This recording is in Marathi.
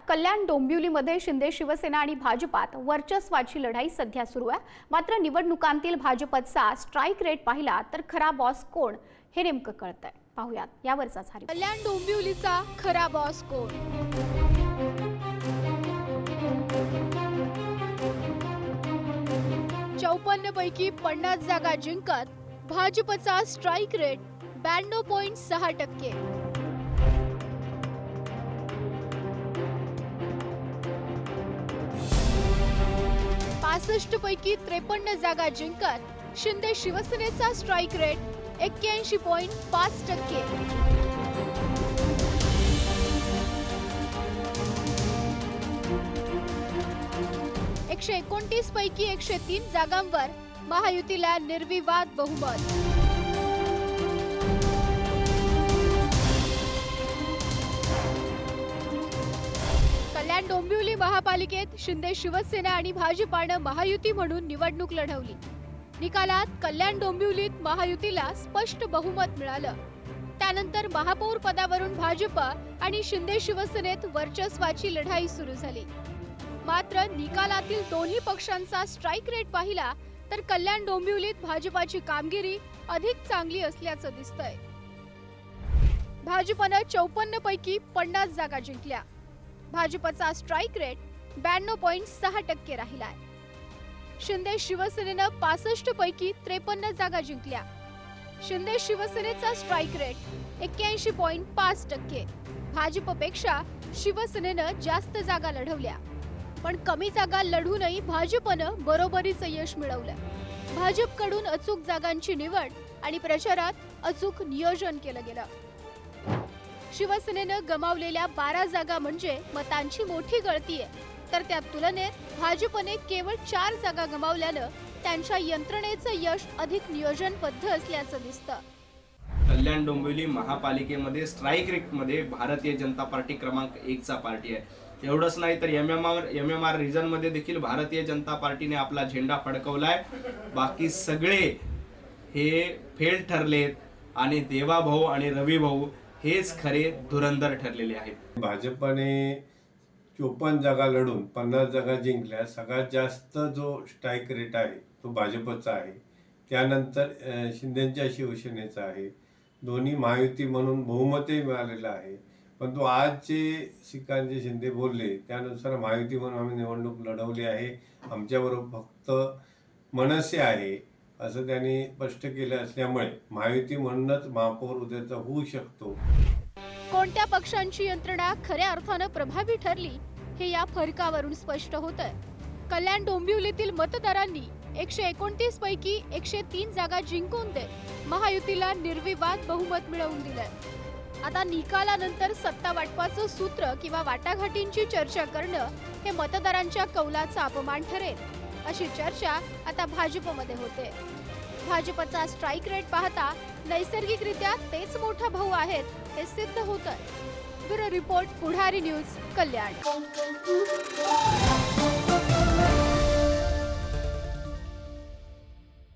कल्याण डोंबिवलीमध्ये शिंदे शिवसेना आणि भाजपात वर्चस्वाची लढाई सध्या सुरू आहे। मात्र निवडणुकांतील भाजपचा स्ट्राइक रेट पाहिला तर खरा बॉस कोण हे नेमकं कळतंय। पाहूयात यावरचा हा रिपोर्ट। कल्याण डोंबिवलीचा खरा बॉस कोण? चौपन्न पैकी 50 जागा जिंकत भाजपचा स्ट्राइक रेट 92.6%। 65 पैकी 53 जागा जिंकत शिंदे शिवसेनेचा स्ट्राइक रेट 81.5%। 129 पैकी 103 जागांवर महायुतीला निर्विवाद बहुमत। कल्याण डोंबिवली महापालिकेत शिंदे शिवसेना आणि भाजपानं महायुती म्हणून निवडणूक लढवली। निकालात कल्याण डोंबिवलीत महायुतीला स्पष्ट बहुमत मिळालं। त्यानंतर महापौर पदावरून भाजप आणि शिंदे शिवसेनेत वर्चस्वाची लढाई सुरू झाली। मात्र निकालातील दोन्ही पक्षांचा स्ट्राइक रेट पाहिला तर कल्याण डोंबिवलीत भाजपाची कामगिरी अधिक चांगली असल्याचं दिसतंय। भाजपनं 54 पैकी 50 जागा जिंकल्या। भाजपचा स्ट्राइक रेट 92.6% राहिलाय। शिंदे शिवसेनेनं 65 पैकी 53 जागा जिंकल्या। शिंदे शिवसेनेचा स्ट्राइक रेट 81.5%। भाजपपेक्षा शिवसेनेनं जास्त जागा लढवल्या, पण कमी जागा लढूनही भाजपनं बरोबरीचं यश मिळवलं। भाजपकडून अचूक जागांची निवड आणि प्रचारात अचूक नियोजन केलं गेलं। शिवसेनेनं गमावलेल्या 12 जागा म्हणजे मतांची मोठी गळती आहे, तर त्या तुलनेत भाजपने केवळ 4 जागा गमावल्यानं त्यांच्या यंत्रणेचं यश अधिक नियोजनबद्ध असल्याचं दिसतं। कल्याण डोंबिवली महापालिकेमध्ये स्ट्राइक रेटमध्ये भारतीय जनता पार्टी क्रमांक 1 चा पार्टी आहे। एवढंच नाही तर एमएमआर रिजन मध्ये देखील भारतीय जनता पार्टीने आपला झेंडा फडकवलाय। बाकी सगळे हे फेल ठरलेत आणि देवा भाऊ आणि रवी भाऊ हेच खरे धुरंधर ठरलेले आहेत। भाजपने 54 जागा लढून 50 जागा जिंकल्या। सगळ्यात जास्त जो स्ट्राइक रेट आहे तो भाजपचा आहे, त्यानंतर शिंदेच्या शिवसेनेचा आहे। दोन्ही महायुती म्हणून बहुमतही मिळालेलं आहे। परंतु आज जे श्रीकांतजी शिंदे बोलले त्यानुसार महायुती म्हणून आम्ही निवडणूक लढवली आहे, आमच्याबरोबर फक्त मनसे आहे असं त्यांनी स्पष्ट केलं असल्यामुळे महायुती म्हणूनच महापौर उद्याचा होऊ शकतो। कोणत्या पक्षांची यंत्रणा खऱ्या अर्थानं प्रभावी ठरली हे या फरकावरून स्पष्ट होतंय। कल्याण डोंबिवलीतील मतदारांनी 129 पैकी 103 जागा जिंकून देत महायुतीला निर्विवाद बहुमत मिळवून दिलंय। आता निकालानंतर सत्ता वाटपाचं सूत्र किंवा वाटाघाटींची चर्चा करणं हे मतदारांच्या कौलाचा अपमान ठरेल, अशी चर्चा आता भाजपमध्ये होते। भाजपचा स्ट्राइक रेट पाहता नैसर्गिकरित्या तेच मोठा भाऊ आहेत हे सिद्ध होतंय। ब्युरो रिपोर्ट, पुढारी न्यूज, कल्याण।